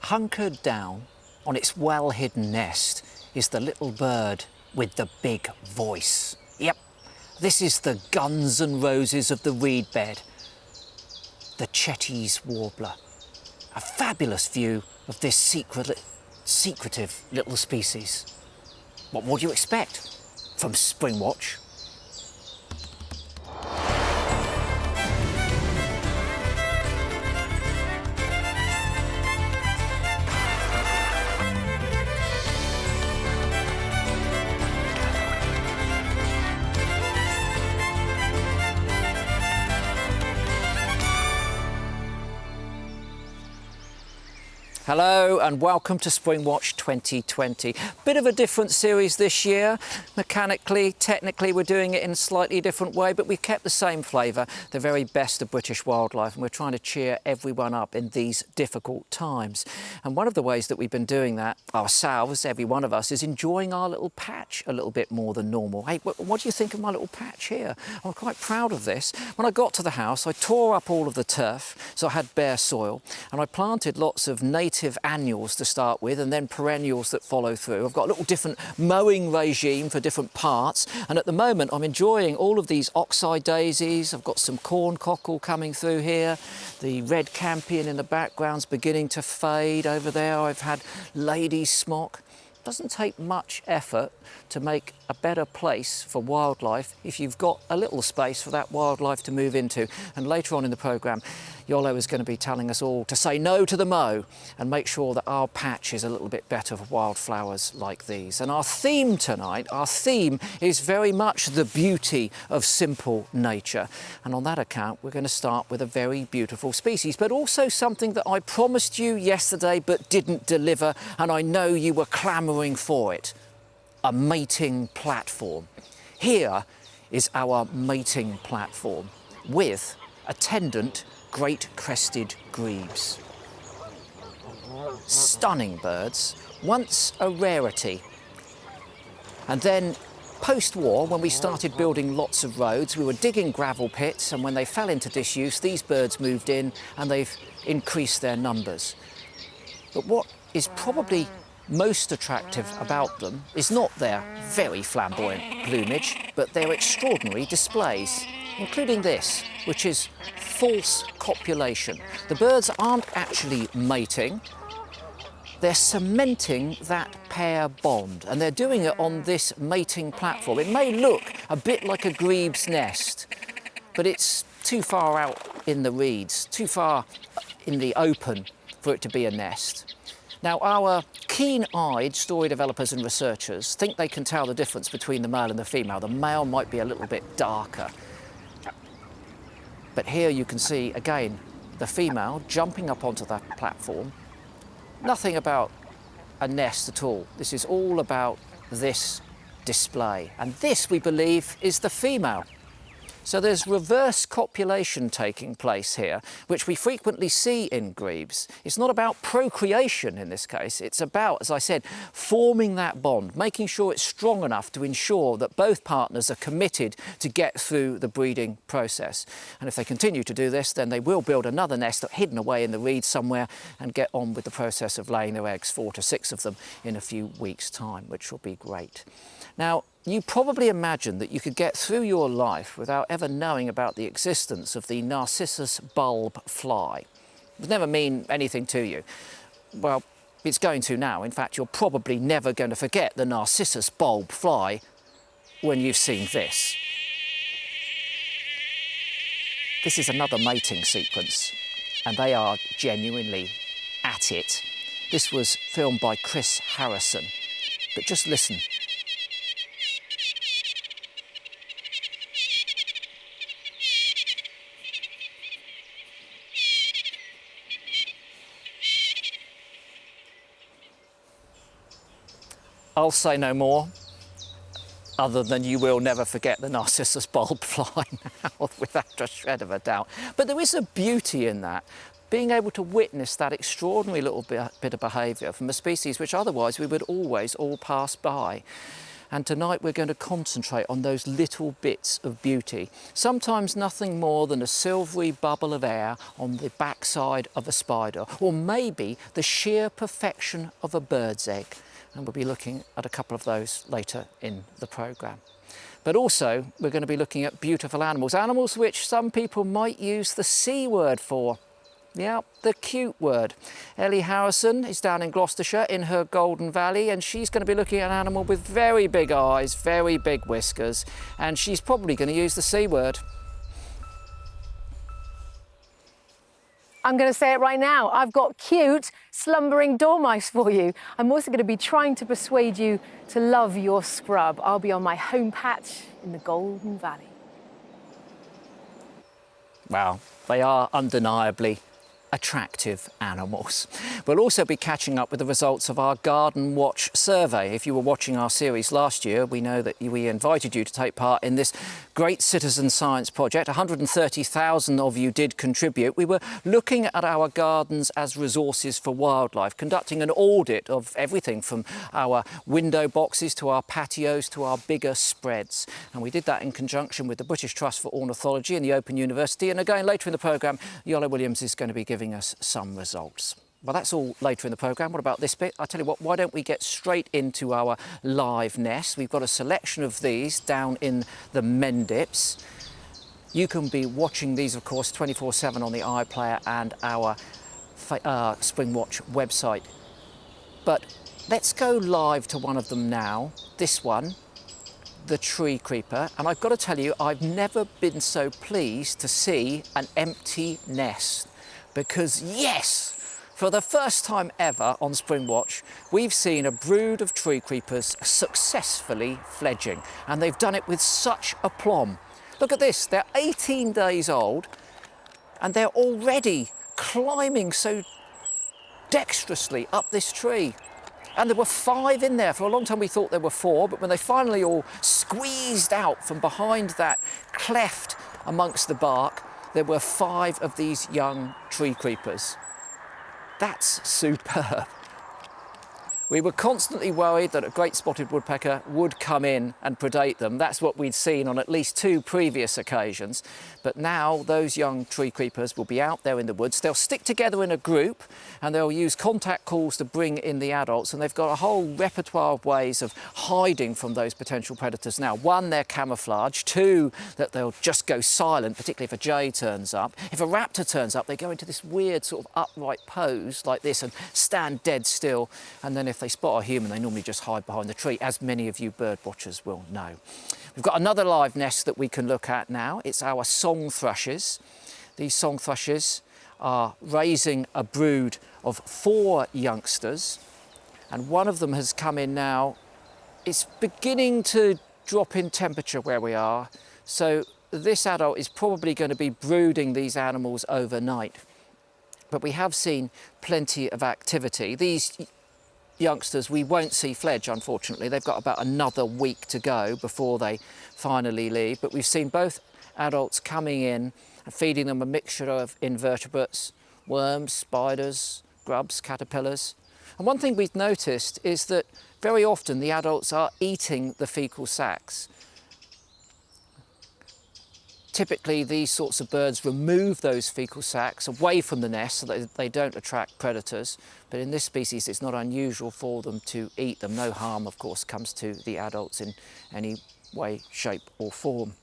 Hunkered down on its well-hidden nest is the little bird with the big voice. Yep, this is the Guns N' Roses of the reed bed, the Chetty's warbler. A fabulous view of this secretive little species. What would you expect from Springwatch? Hello and welcome to Springwatch 2020. Bit of a different series this year. Mechanically, technically, we're doing it in a slightly different way, but we've kept the same flavour, the very best of British wildlife, and we're trying to cheer everyone up in these difficult times. And one of the ways that we've been doing that ourselves, every one of us, is enjoying our little patch a little bit more than normal. Hey, what do you think of my little patch here? I'm quite proud of this. When I got to the house, I tore up all of the turf, so I had bare soil, and I planted lots of native annuals to start with and then perennials that follow through. I've got a little different mowing regime for different parts, and at the moment I'm enjoying all of these oxeye daisies. I've got some corn cockle coming through here. The red campion in the background's beginning to fade over there. I've had lady smock. It doesn't take much effort to make a better place for wildlife if you've got a little space for that wildlife to move into. And later on in the programme, Yolo is going to be telling us all to say no to the mow and make sure that our patch is a little bit better for wildflowers like these. And our theme tonight, is very much the beauty of simple nature. And on that account, we're going to start with a very beautiful species, but also something that I promised you yesterday but didn't deliver, and I know you were clamouring for it. A mating platform. Here is our mating platform with attendant great crested grebes. Stunning birds, once a rarity. And then post-war, when we started building lots of roads, we were digging gravel pits, and when they fell into disuse, these birds moved in and they've increased their numbers. But what is probably most attractive about them is not their very flamboyant plumage, but their extraordinary displays, including this, which is false copulation. The birds aren't actually mating, they're cementing that pair bond, and they're doing it on this mating platform. It may look a bit like a grebe's nest, but it's too far out in the reeds, too far in the open for it to be a nest. Now, our keen-eyed story developers and researchers think they can tell the difference between the male and the female. The male might be a little bit darker. But here you can see, again, the female jumping up onto that platform. Nothing about a nest at all. This is all about this display. And this, we believe, is the female. So there's reverse copulation taking place here, which we frequently see in grebes. It's not about procreation in this case, it's about, as I said, forming that bond, making sure it's strong enough to ensure that both partners are committed to get through the breeding process. And if they continue to do this, then they will build another nest hidden away in the reeds somewhere and get on with the process of laying their eggs, 4 to 6 of them in a few weeks' time, which will be great. Now, you probably imagine that you could get through your life without ever knowing about the existence of the Narcissus bulb fly. It would never mean anything to you. Well, it's going to now. In fact, you're probably never going to forget the Narcissus bulb fly when you've seen this. This is another mating sequence, and they are genuinely at it. This was filmed by Chris Harrison, but just listen. I'll say no more, other than you will never forget the Narcissus bulb fly now, without a shred of a doubt. But there is a beauty in that, being able to witness that extraordinary little bit of behaviour from a species which otherwise we would always all pass by. And tonight we're going to concentrate on those little bits of beauty. Sometimes nothing more than a silvery bubble of air on the backside of a spider, or maybe the sheer perfection of a bird's egg. And we'll be looking at a couple of those later in the programme. But also we're going to be looking at beautiful animals, animals which some people might use the C word for. Yeah, the cute word. Ellie Harrison is down in Gloucestershire in her Golden Valley, and she's going to be looking at an animal with very big eyes, very big whiskers, and she's probably going to use the C word. I'm going to say it right now. I've got cute, slumbering dormice for you. I'm also going to be trying to persuade you to love your scrub. I'll be on my home patch in the Golden Valley. Wow, they are undeniably attractive animals. We'll also be catching up with the results of our Garden Watch survey. If you were watching our series last year, we know that we invited you to take part in this great citizen science project. 130,000 of you did contribute. We were looking at our gardens as resources for wildlife, conducting an audit of everything from our window boxes to our patios to our bigger spreads. And we did that in conjunction with the British Trust for Ornithology and the Open University. And again, later in the programme, Yola Williams is going to be giving us some results. Well, that's all later in the programme. What about this bit? I tell you what, why don't we get straight into our live nest? We've got a selection of these down in the Mendips. You can be watching these, of course, 24/7 on the iPlayer and our Springwatch website. But let's go live to one of them now. This one, the tree creeper. And I've got to tell you, I've never been so pleased to see an empty nest. Because yes, for the first time ever on Springwatch, we've seen a brood of tree creepers successfully fledging, and they've done it with such aplomb. Look at this, they're 18 days old, and they're already climbing so dexterously up this tree. And there were 5 in there. For a long time we thought there were 4, but when they finally all squeezed out from behind that cleft amongst the bark, there were 5 of these young tree creepers. That's superb. We were constantly worried that a great spotted woodpecker would come in and predate them. That's what we'd seen on at least 2 previous occasions. But now those young tree creepers will be out there in the woods. They'll stick together in a group and they'll use contact calls to bring in the adults. And they've got a whole repertoire of ways of hiding from those potential predators. Now, 1, they're camouflage. 2, that they'll just go silent, particularly if a jay turns up. If a raptor turns up, they go into this weird sort of upright pose like this and stand dead still. And then if they spot a human, they normally just hide behind the tree, as many of you bird watchers will know. We've got another live nest that we can look at now. It's our song thrushes. These song thrushes are raising a brood of 4 youngsters, and one of them has come in now. It's beginning to drop in temperature where we are, so this adult is probably going to be brooding these animals overnight. But we have seen plenty of activity. These youngsters we won't see fledge, unfortunately. They've got about another week to go before they finally leave, but we've seen both adults coming in and feeding them a mixture of invertebrates, worms, spiders, grubs, caterpillars. And one thing we've noticed is that very often the adults are eating the fecal sacs. Typically, these sorts of birds remove those fecal sacs away from the nest so that they don't attract predators. But in this species, it's not unusual for them to eat them. No harm, of course, comes to the adults in any way, shape or form.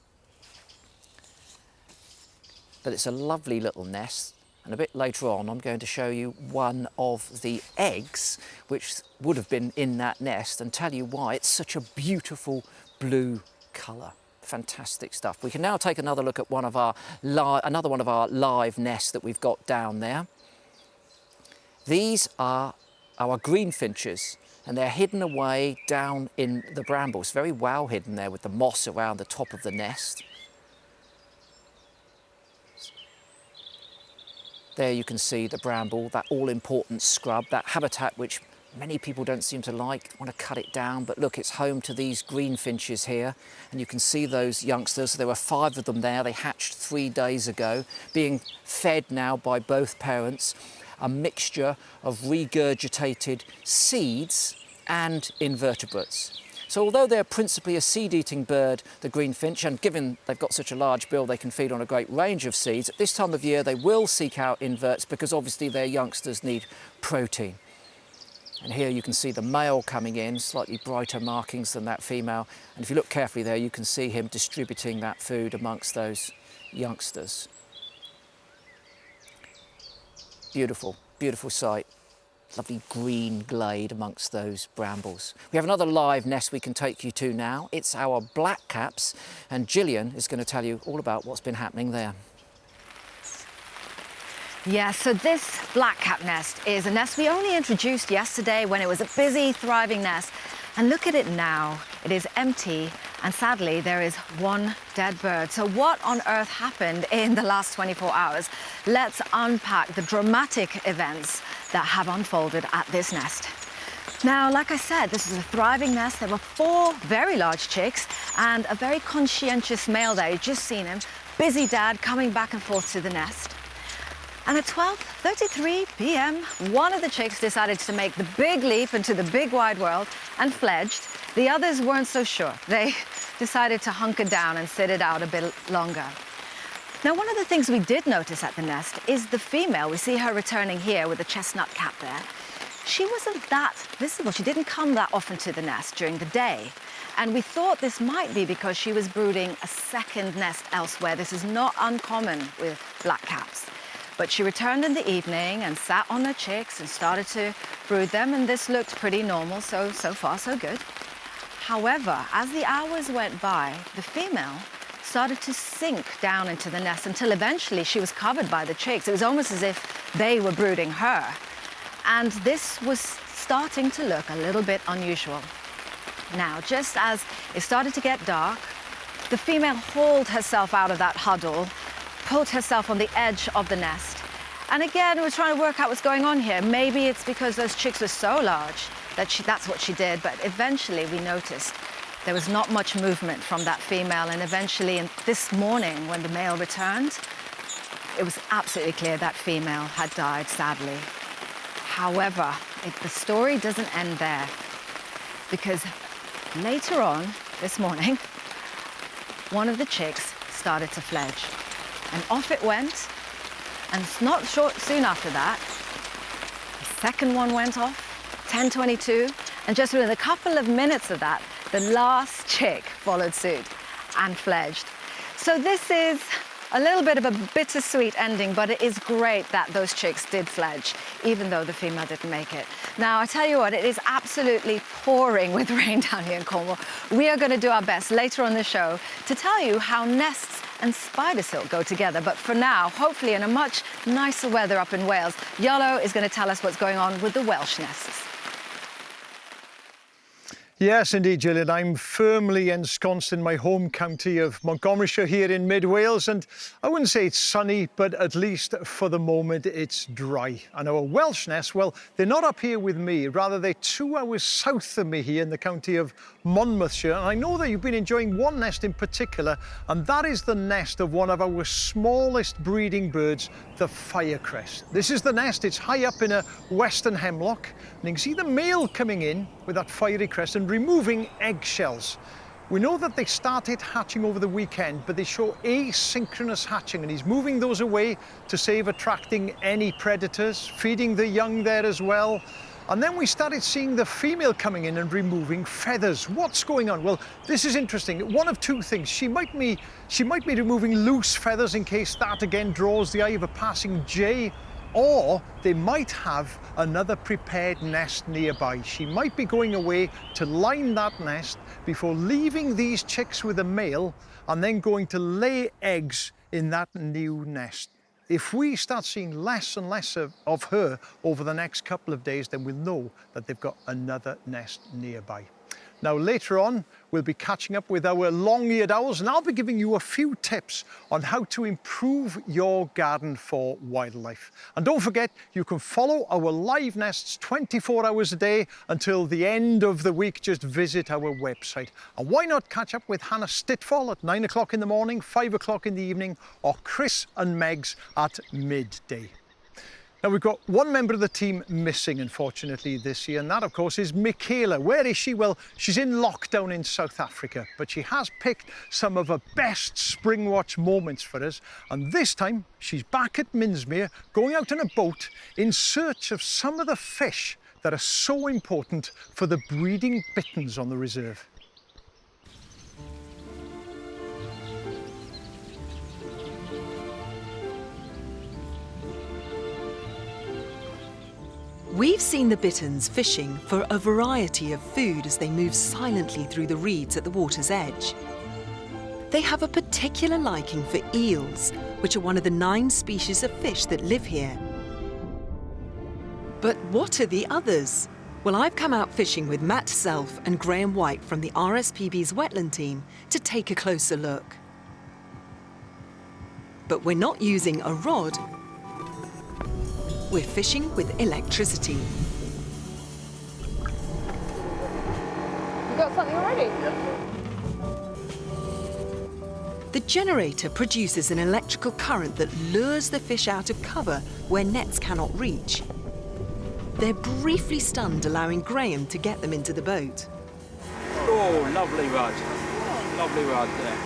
But it's a lovely little nest. And a bit later on, I'm going to show you one of the eggs which would have been in that nest and tell you why it's such a beautiful blue colour. Fantastic stuff. We can now take another look at another one of our live nests that we've got down there. These are our greenfinches, and they're hidden away down in the brambles, very well hidden there with the moss around the top of the nest. There you can see the bramble, that all-important scrub, that habitat which many people don't seem to like, want to cut it down, but look, it's home to these greenfinches here, and you can see those youngsters. There were 5 of them there. They hatched 3 days ago, being fed now by both parents, a mixture of regurgitated seeds and invertebrates. So although they're principally a seed-eating bird, the greenfinch, and given they've got such a large bill, they can feed on a great range of seeds, at this time of year they will seek out inverts because obviously their youngsters need protein. And here you can see the male coming in, slightly brighter markings than that female. And if you look carefully there, you can see him distributing that food amongst those youngsters. Beautiful, beautiful sight. Lovely green glade amongst those brambles. We have another live nest we can take you to now. It's our blackcaps, and Gillian is going to tell you all about what's been happening there. Yeah, so this blackcap nest is a nest we only introduced yesterday when it was a busy, thriving nest. And look at it now. It is empty, and sadly, there is one dead bird. So what on earth happened in the last 24 hours? Let's unpack the dramatic events that have unfolded at this nest. Now, like I said, this is a thriving nest. There were 4 very large chicks and a very conscientious male there. You've just seen him, busy dad coming back and forth to the nest. And at 12:33 p.m., one of the chicks decided to make the big leap into the big wide world and fledged. The others weren't so sure. They decided to hunker down and sit it out a bit longer. Now, one of the things we did notice at the nest is the female. We see her returning here with the chestnut cap there. She wasn't that visible. She didn't come that often to the nest during the day. And we thought this might be because she was brooding a second nest elsewhere. This is not uncommon with blackcaps. But she returned in the evening and sat on her chicks and started to brood them, and this looked pretty normal, so far so good. However, as the hours went by, the female started to sink down into the nest until eventually she was covered by the chicks. It was almost as if they were brooding her. And this was starting to look a little bit unusual. Now, just as it started to get dark, the female hauled herself out of that huddle, pulled herself on the edge of the nest. And again, we're trying to work out what's going on here. Maybe it's because those chicks were so large that that's what she did. But eventually we noticed there was not much movement from that female. And eventually, this morning, when the male returned, it was absolutely clear that female had died, sadly. However, the story doesn't end there, because later on this morning, one of the chicks started to fledge. And off it went, and not soon after that, the second one went off, 10:22, and just within a couple of minutes of that, the last chick followed suit and fledged. So this is a little bit of a bittersweet ending, but it is great that those chicks did fledge, even though the female didn't make it. Now, I tell you what, it is absolutely pouring with rain down here in Cornwall. We are going to do our best later on the show to tell you how nests and spider silk go together. But for now, hopefully in a much nicer weather up in Wales, Iolo is going to tell us what's going on with the Welsh nests. Yes, indeed, Gillian. I'm firmly ensconced in my home county of Montgomeryshire here in mid-Wales, and I wouldn't say it's sunny, but at least for the moment it's dry. And our Welsh nests, well, they're not up here with me, rather they're 2 hours south of me here in the county of Monmouthshire. And I know that you've been enjoying one nest in particular, and that is the nest of one of our smallest breeding birds, the firecrest. This is the nest. It's high up in a western hemlock, and you can see the male coming in with that fiery crest and removing eggshells. We know that they started hatching over the weekend, but they show asynchronous hatching, and he's moving those away to save attracting any predators, feeding the young there as well. And then we started seeing the female coming in and removing feathers. What's going on? Well, this is interesting. One of 2 things. She might be removing loose feathers in case that again draws the eye of a passing jay, or they might have another prepared nest nearby. She might be going away to line that nest before leaving these chicks with a male and then going to lay eggs in that new nest. If we start seeing less and less of her over the next couple of days, then we'll know that they've got another nest nearby. Now, later on, we'll be catching up with our long-eared owls, and I'll be giving you a few tips on how to improve your garden for wildlife. And don't forget, you can follow our live nests 24 hours a day until the end of the week. Just visit our website. And why not catch up with Hannah Stitfall at 9 o'clock in the morning, 5 o'clock in the evening, or Chris and Megs at midday. Now, we've got one member of the team missing, unfortunately, this year, and that, of course, is Michaela. Where is she? Well, she's in lockdown in South Africa, but she has picked some of her best Springwatch moments for us, and this time she's back at Minsmere, going out on a boat in search of some of the fish that are so important for the breeding bitterns on the reserve. We've seen the bitterns fishing for a variety of food as they move silently through the reeds at the water's edge. They have a particular liking for eels, which are one of the 9 species of fish that live here. But what are the others? Well, I've come out fishing with Matt Self and Graham White from the RSPB's wetland team to take a closer look. But we're not using a rod. We're fishing with electricity. You got something already? The generator produces an electrical current that lures the fish out of cover where nets cannot reach. They're briefly stunned, allowing Graham to get them into the boat. Oh, lovely rod. Lovely rod there.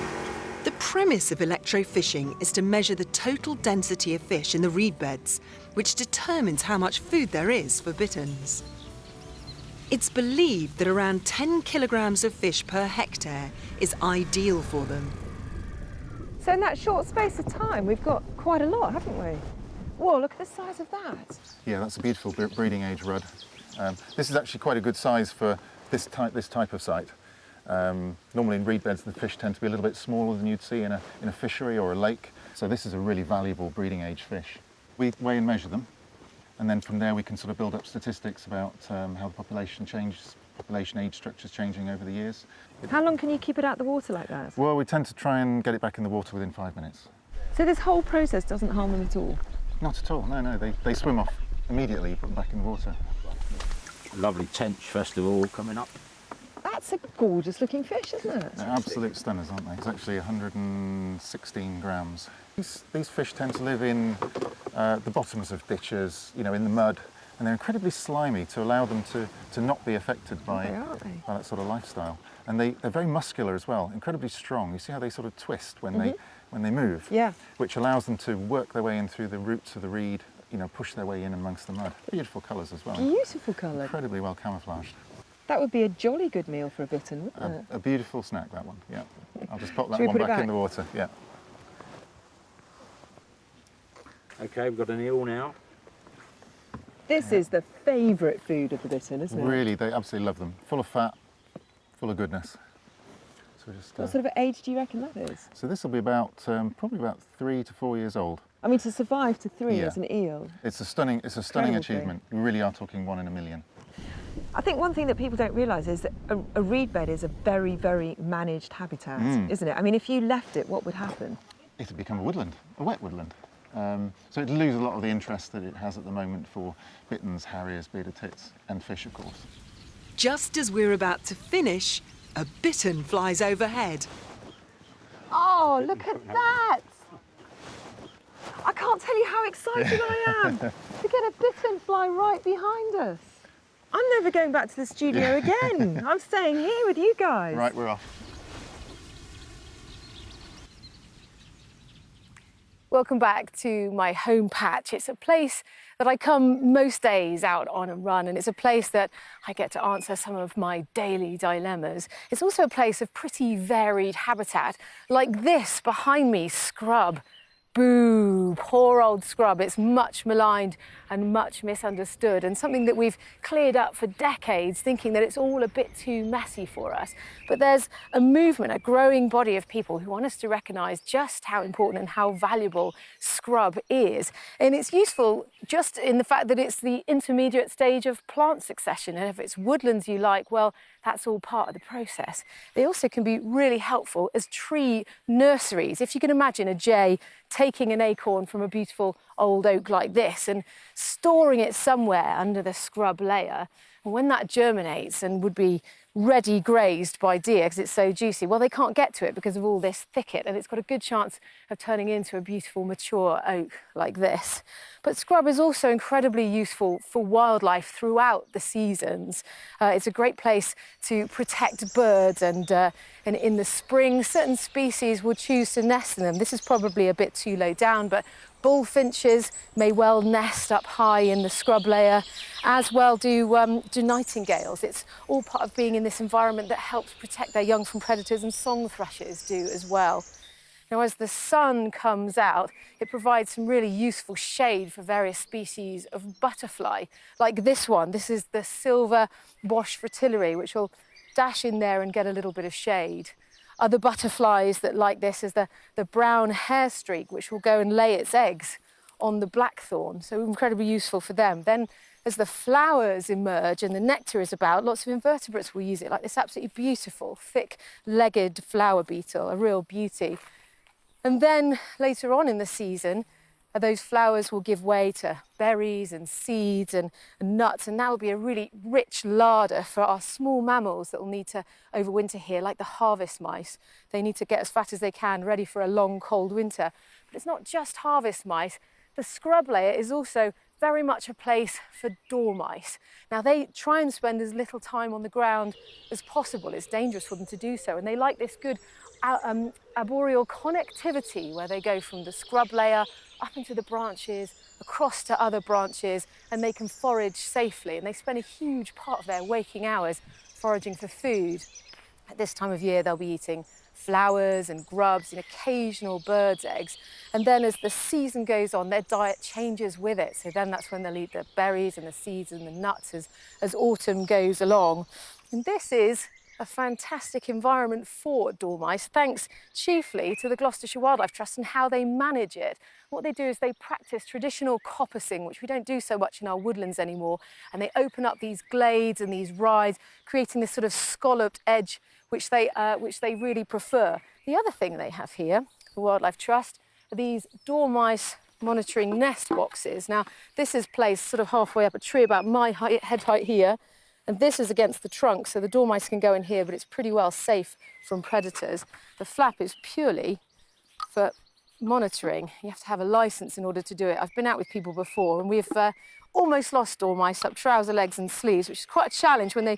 The premise of electrofishing is to measure the total density of fish in the reed beds, which determines how much food there is for bitterns. It's believed that around 10 kilograms of fish per hectare is ideal for them. So in that short space of time, we've got quite a lot, haven't we? Whoa, look at the size of that. Yeah, that's a beautiful breeding age rudd. This is actually quite a good size for this type of site. Normally in reed beds, the fish tend to be a little bit smaller than you'd see in a fishery or a lake. So this is a really valuable breeding age fish. We weigh and measure them, and then from there we can sort of build up statistics about how the population changes, population age structures changing over the years. How long can you keep it out of the water like that? Well, we tend to try and get it back in the water within 5 minutes. So this whole process doesn't harm them at all? Not at all, no, they swim off immediately, you put them back in the water. Lovely tench, first of all, coming up. That's a gorgeous looking fish, isn't it? They're absolute stunners, aren't they? It's actually 116 grams. These fish tend to live in the bottoms of ditches, you know, in the mud, and they're incredibly slimy to allow them to not be affected by that sort of lifestyle. And they're very muscular as well, incredibly strong. You see how they sort of twist when they move? Yeah. Which allows them to work their way in through the roots of the reed, you know, push their way in amongst the mud. Beautiful colours as well. Beautiful colour. Incredibly well camouflaged. That would be a jolly good meal for a bittern, wouldn't it? A beautiful snack, that one, yeah. I'll just pop that Should we one put it back in the water, yeah. Okay, we've got an eel now. This is the favourite food of the bittern, isn't it? Really, they absolutely love them. Full of fat, full of goodness. So just, What sort of age do you reckon that is? So this will be about, probably about 3 to 4 years old. I mean, to survive to 3 Yeah. as an eel. It's a stunning Incredible achievement. We really are talking 1 in a million. I think one thing that people don't realise is that a reed bed is a very, very managed habitat, isn't it? I mean, if you left it, what would happen? It'd become a woodland, a wet woodland. So it'd lose a lot of the interest that it has at the moment for bitterns, harriers, bearded tits, and fish, of course. Just as we're about to finish, a bittern flies overhead. Oh, look at that! I can't tell you how excited I am to get a bittern fly right behind us. I'm never going back to the studio again. I'm staying here with you guys. Right, we're off. Welcome back to my home patch. It's a place that I come most days out on a run, and it's a place that I get to answer some of my daily dilemmas. It's also a place of pretty varied habitat, like this behind me, scrub. Boo, poor old scrub. It's much maligned and much misunderstood, and something that we've cleared up for decades, thinking that it's all a bit too messy for us. But there's a movement, a growing body of people who want us to recognise just how important and how valuable scrub is. And it's useful just in the fact that it's the intermediate stage of plant succession, and if it's woodlands you like, well, that's all part of the process. They also can be really helpful as tree nurseries. If you can imagine a jay taking an acorn from a beautiful old oak like this and storing it somewhere under the scrub layer, and when that germinates and would be ready grazed by deer because it's so juicy. Well, they can't get to it because of all this thicket, and it's got a good chance of turning into a beautiful mature oak like this. But scrub is also incredibly useful for wildlife throughout the seasons. It's a great place to protect birds, and in the spring certain species will choose to nest in them. This is probably a bit too low down, but bullfinches may well nest up high in the scrub layer, as well do nightingales. It's all part of being in this environment that helps protect their young from predators, and song thrushes do as well. Now, as the sun comes out, it provides some really useful shade for various species of butterfly, like this one. This is the silver wash fritillary, which will dash in there and get a little bit of shade. Other butterflies that like this is the brown hair streak, which will go and lay its eggs on the blackthorn, so incredibly useful for them. Then as the flowers emerge and the nectar is about, lots of invertebrates will use it, like this absolutely beautiful thick-legged flower beetle, a real beauty. And then later on in the season, those flowers will give way to berries and seeds and nuts, and that will be a really rich larder for our small mammals that will need to overwinter here, like the harvest mice. They need to get as fat as they can, ready for a long, cold winter. But it's not just harvest mice. The scrub layer is also very much a place for dormice. Now, they try and spend as little time on the ground as possible. It's dangerous for them to do so, and they like this good arboreal connectivity where they go from the scrub layer up into the branches, across to other branches, and they can forage safely. And they spend a huge part of their waking hours foraging for food. At this time of year, they'll be eating flowers and grubs and occasional birds' eggs. And then as the season goes on, their diet changes with it. So then that's when they'll eat the berries and the seeds and the nuts as autumn goes along. And this is a fantastic environment for dormice, thanks chiefly to the Gloucestershire Wildlife Trust and how they manage it. What they do is they practice traditional coppicing, which we don't do so much in our woodlands anymore, and they open up these glades and these rides, creating this sort of scalloped edge which they really prefer. The other thing they have here, the Wildlife Trust, are these dormice monitoring nest boxes. Now, this is placed sort of halfway up a tree, about my head height here, and this is against the trunk, so the dormice can go in here, but it's pretty well safe from predators. The flap is purely for monitoring. You have to have a license in order to do it. I've been out with people before, and we've almost lost dormice up trouser legs and sleeves, which is quite a challenge when they're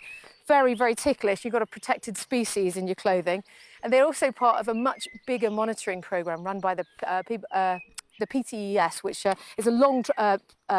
very, very ticklish. You've got a protected species in your clothing. And they're also part of a much bigger monitoring program run by the PTES, which is a long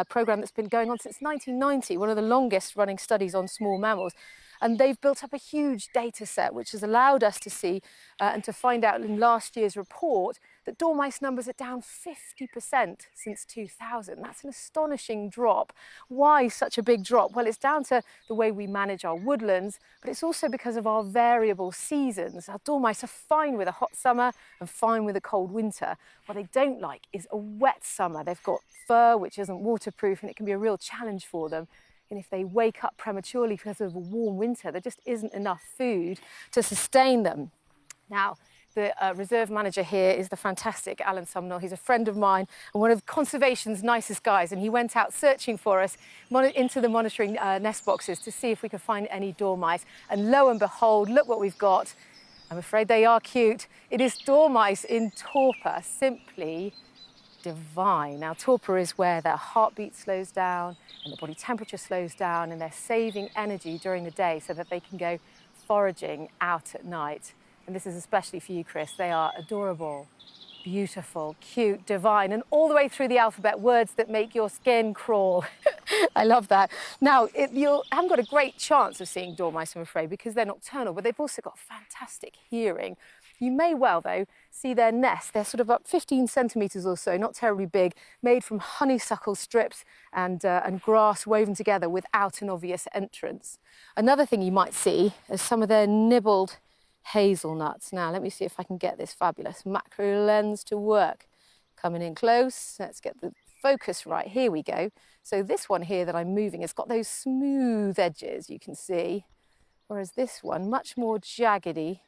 program that's been going on since 1990, one of the longest running studies on small mammals. And they've built up a huge data set, which has allowed us to see and to find out in last year's report that dormice numbers are down 50% since 2000. That's an astonishing drop. Why such a big drop? Well, it's down to the way we manage our woodlands, but it's also because of our variable seasons. Our dormice are fine with a hot summer and fine with a cold winter. What they don't like is a wet summer. They've got fur which isn't waterproof, and it can be a real challenge for them. And if they wake up prematurely because of a warm winter, there just isn't enough food to sustain them. Now, the reserve manager here is the fantastic Alan Sumnall. He's a friend of mine and one of conservation's nicest guys, and he went out searching for us into the monitoring nest boxes to see if we could find any dormice. And lo and behold, look what we've got. I'm afraid they are cute. It is dormice in torpor, simply divine. Now, torpor is where their heartbeat slows down and the body temperature slows down, and they're saving energy during the day so that they can go foraging out at night. And this is especially for you, Chris. They are adorable, beautiful, cute, divine, and all the way through the alphabet, words that make your skin crawl. I love that. Now, you haven't got a great chance of seeing dormice, I'm afraid, because they're nocturnal, but they've also got fantastic hearing. You may well, though, see their nest. They're sort of up 15 centimetres or so, not terribly big, made from honeysuckle strips and grass woven together without an obvious entrance. Another thing you might see is some of their nibbled hazelnuts. Now, let me see if I can get this fabulous macro lens to work. Coming in close, let's get the focus right. Here we go. So this one here that I'm moving has got those smooth edges, you can see, whereas this one, much more jaggedy.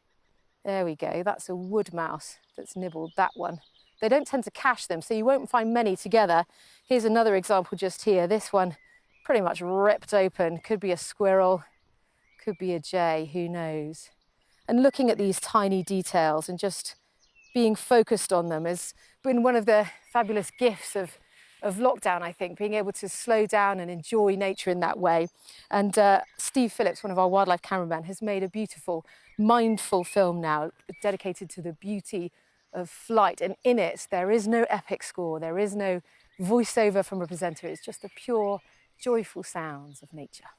There we go, that's a wood mouse that's nibbled that one. They don't tend to cache them, so you won't find many together. Here's another example just here. This one pretty much ripped open. Could be a squirrel, Could be a jay, who knows? And looking at these tiny details and just being focused on them has been one of the fabulous gifts of lockdown, I think, being able to slow down and enjoy nature in that way. And Steve Phillips, one of our wildlife cameramen, has made a beautiful, mindful film now dedicated to the beauty of flight. And in it, there is no epic score, there is no voiceover from a presenter, it's just the pure, joyful sounds of nature.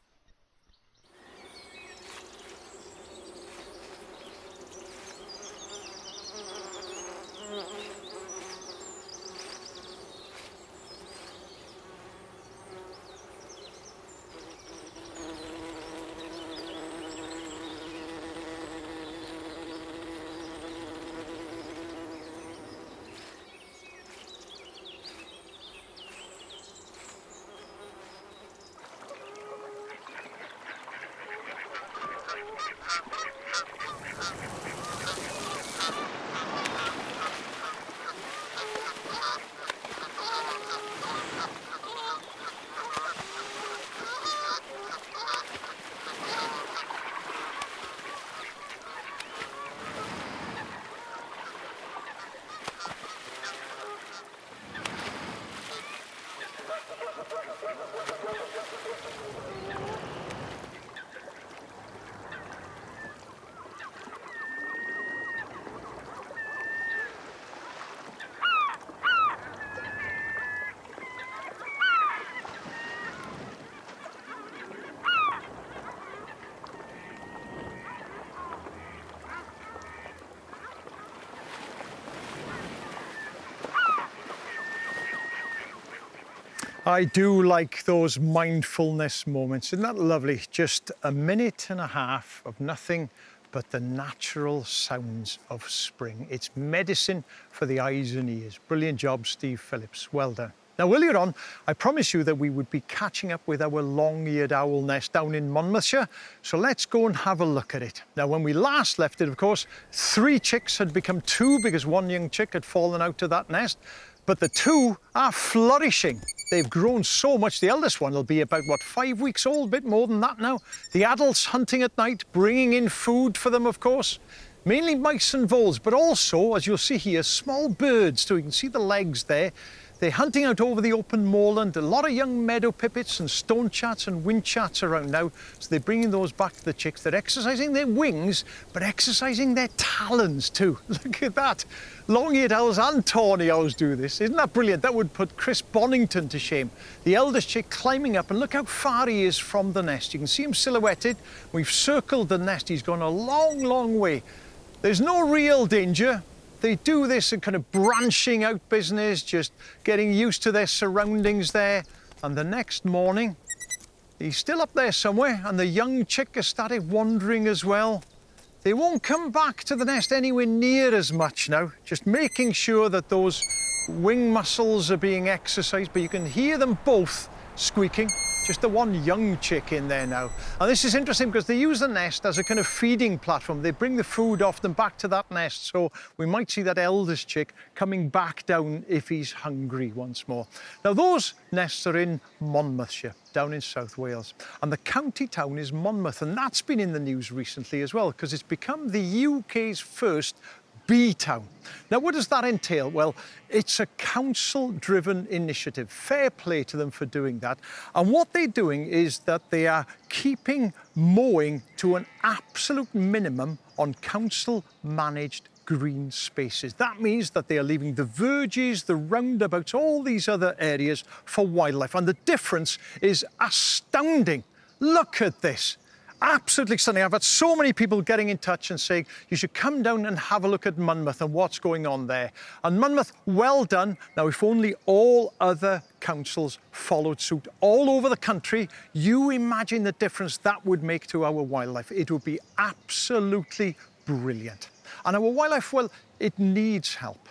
I do like those mindfulness moments. Isn't that lovely? Just a minute and a half of nothing but the natural sounds of spring. It's medicine for the eyes and ears. Brilliant job, Steve Phillips. Well done. Now, earlier on, I promised you that we would be catching up with our long-eared owl nest down in Monmouthshire. So let's go and have a look at it. Now, when we last left it, of course, 3 chicks had become 2 because 1 young chick had fallen out of that nest. But the 2 are flourishing. They've grown so much. The eldest one will be about, what, 5 weeks old, a bit more than that now. The adults hunting at night, bringing in food for them, of course. Mainly mice and voles, but also, as you'll see here, small birds too. You can see the legs there. They're hunting out over the open moorland. A lot of young meadow pipits and stone chats and wind chats around now. So they're bringing those back to the chicks. They're exercising their wings, but exercising their talons too. Look at that. Long-eared owls and tawny owls do this. Isn't that brilliant? That would put Chris Bonington to shame. The eldest chick climbing up, and look how far he is from the nest. You can see him silhouetted. We've circled the nest. He's gone a long, long way. There's no real danger. They do this in kind of branching out business, just getting used to their surroundings there. And the next morning, he's still up there somewhere, and the young chick has started wandering as well. They won't come back to the nest anywhere near as much now, just making sure that those wing muscles are being exercised, but you can hear them both squeaking. Just the one young chick in there now. And this is interesting because they use the nest as a kind of feeding platform. They bring the food off them back to that nest. So we might see that eldest chick coming back down if he's hungry once more. Now those nests are in Monmouthshire, down in South Wales. And the county town is Monmouth. And that's been in the news recently as well, because it's become the UK's first bee town. Now, what does that entail? Well, it's a council-driven initiative. Fair play to them for doing that. And what they're doing is that they are keeping mowing to an absolute minimum on council-managed green spaces. That means that they are leaving the verges, the roundabouts, all these other areas for wildlife. And the difference is astounding. Look at this. Absolutely stunning. I've had so many people getting in touch and saying you should come down and have a look at Monmouth and what's going on there. And Monmouth, well done. Now, if only all other councils followed suit all over the country, you imagine the difference that would make to our wildlife. It would be absolutely brilliant. And our wildlife, well, it needs help.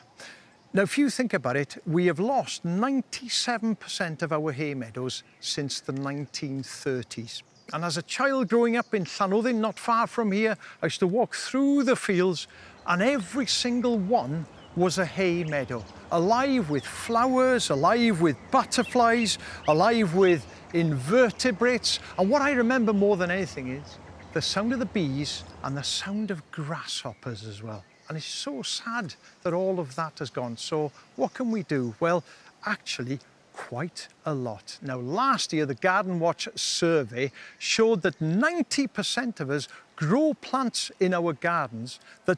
Now, if you think about it, we have lost 97% of our hay meadows since the 1930s. And as a child growing up in Llanwddyn, not far from here, I used to walk through the fields, and every single one was a hay meadow, alive with flowers, alive with butterflies, alive with invertebrates. And what I remember more than anything is the sound of the bees and the sound of grasshoppers as well. And it's so sad that all of that has gone. So what can we do? Well, actually, quite a lot. Now, last year, the Garden Watch survey showed that 90% of us grow plants in our gardens that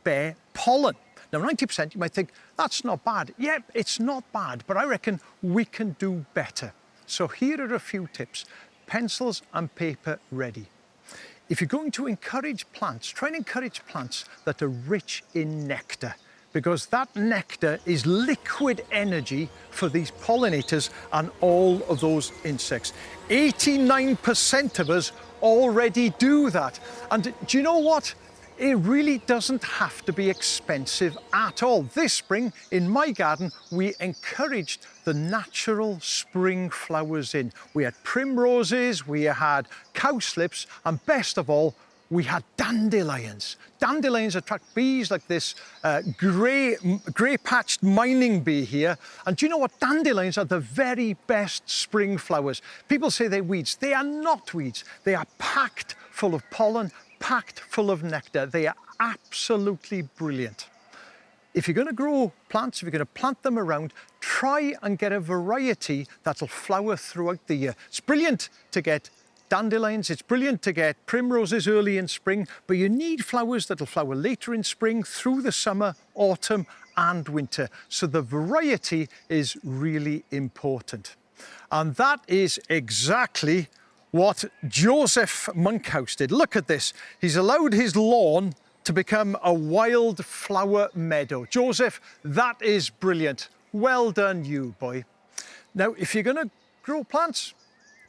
bear pollen. Now, 90%, you might think, that's not bad. Yeah, it's not bad, but I reckon we can do better. So here are a few tips. Pencils and paper ready. If you're going to encourage plants, try and encourage plants that are rich in nectar, because that nectar is liquid energy for these pollinators and all of those insects. 89% of us already do that. And do you know what? It really doesn't have to be expensive at all. This spring, in my garden, we encouraged the natural spring flowers in. We had primroses, we had cowslips, and best of all, we had dandelions. Dandelions attract bees like this grey-patched mining bee here. And do you know what? Dandelions are the very best spring flowers. People say they're weeds. They are not weeds. They are packed full of pollen, packed full of nectar. They are absolutely brilliant. If you're going to grow plants, if you're going to plant them around, try and get a variety that'll flower throughout the year. It's brilliant to get dandelions, it's brilliant to get primroses early in spring, but you need flowers that'll flower later in spring, through the summer, autumn and winter. So the variety is really important. And that is exactly what Joseph Monkhouse did. Look at this. He's allowed his lawn to become a wildflower meadow. Joseph, that is brilliant. Well done, you boy. Now, if you're going to grow plants,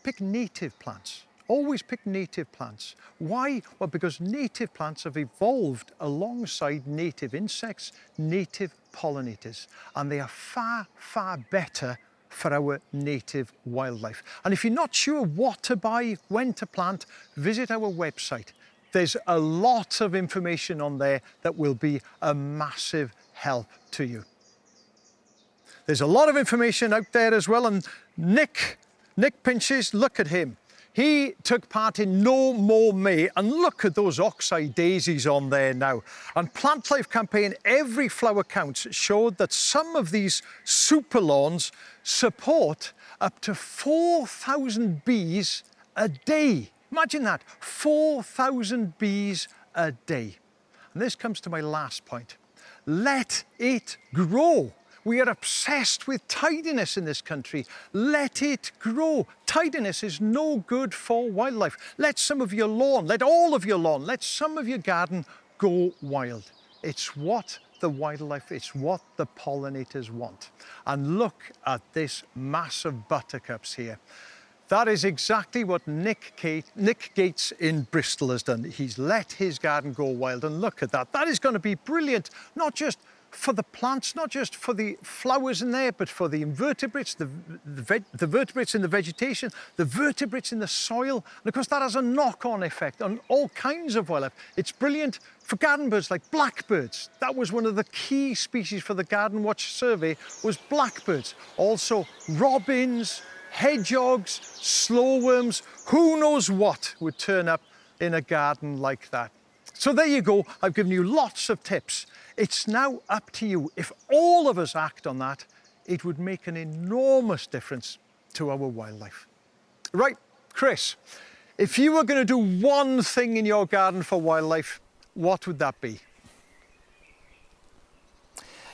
pick native plants. Always pick native plants. Why? Well, because native plants have evolved alongside native insects, native pollinators, and they are far, far better for our native wildlife. And if you're not sure what to buy, when to plant, visit our website. There's a lot of information on there that will be a massive help to you. There's a lot of information out there as well, and Nick Pinches, look at him. He took part in No More May, and look at those oxeye daisies on there now. And Plant Life campaign, Every Flower Counts, showed that some of these super lawns support up to 4,000 bees a day. Imagine that, 4,000 bees a day. And this comes to my last point. Let it grow. We are obsessed with tidiness in this country. Let it grow. Tidiness is no good for wildlife. Let some of your lawn, let all of your lawn, let some of your garden go wild. It's what the wildlife, it's what the pollinators want. And look at this mass of buttercups here. That is exactly what Nick Gates in Bristol has done. He's let his garden go wild, and look at that. That is going to be brilliant, not just for the plants, not just for the flowers in there, but for the invertebrates, the vertebrates in the vegetation, the vertebrates in the soil. And of course, that has a knock-on effect on all kinds of wildlife. It's brilliant for garden birds like blackbirds. That was one of the key species for the Garden Watch survey, was blackbirds. Also robins, hedgehogs, slowworms, who knows what would turn up in a garden like that. So there you go, I've given you lots of tips. It's now up to you. If all of us act on that, it would make an enormous difference to our wildlife. Right, Chris, if you were going to do one thing in your garden for wildlife, what would that be?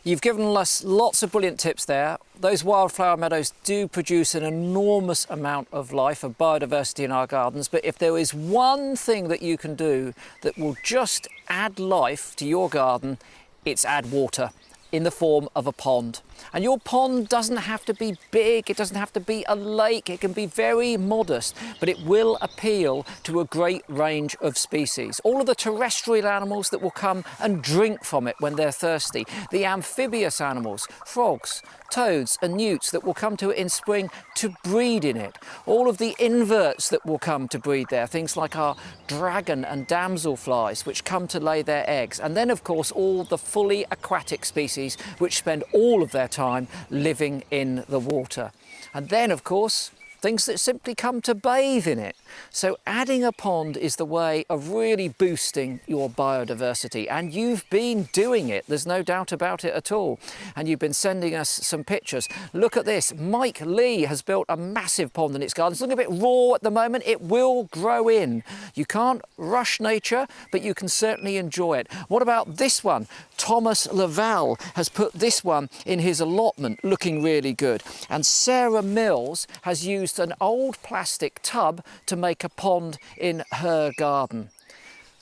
You've given us lots of brilliant tips there. Those wildflower meadows do produce an enormous amount of life, of biodiversity in our gardens, but if there is one thing that you can do that will just add life to your garden, it's add water in the form of a pond. And your pond doesn't have to be big, it doesn't have to be a lake, it can be very modest, but it will appeal to a great range of species. All of the terrestrial animals that will come and drink from it when they're thirsty, the amphibious animals, frogs, toads and newts that will come to it in spring to breed in it, all of the inverts that will come to breed there, things like our dragon and damselflies which come to lay their eggs, and then of course all the fully aquatic species which spend all of their time living in the water. And then of course things that simply come to bathe in it. So adding a pond is the way of really boosting your biodiversity, and you've been doing it. There's no doubt about it at all. And you've been sending us some pictures. Look at this. Mike Lee has built a massive pond in its garden. It's looking a bit raw at the moment. It will grow in. You can't rush nature, but you can certainly enjoy it. What about this one? Thomas Lavelle has put this one in his allotment, looking really good. And Sarah Mills has used an old plastic tub to make a pond in her garden.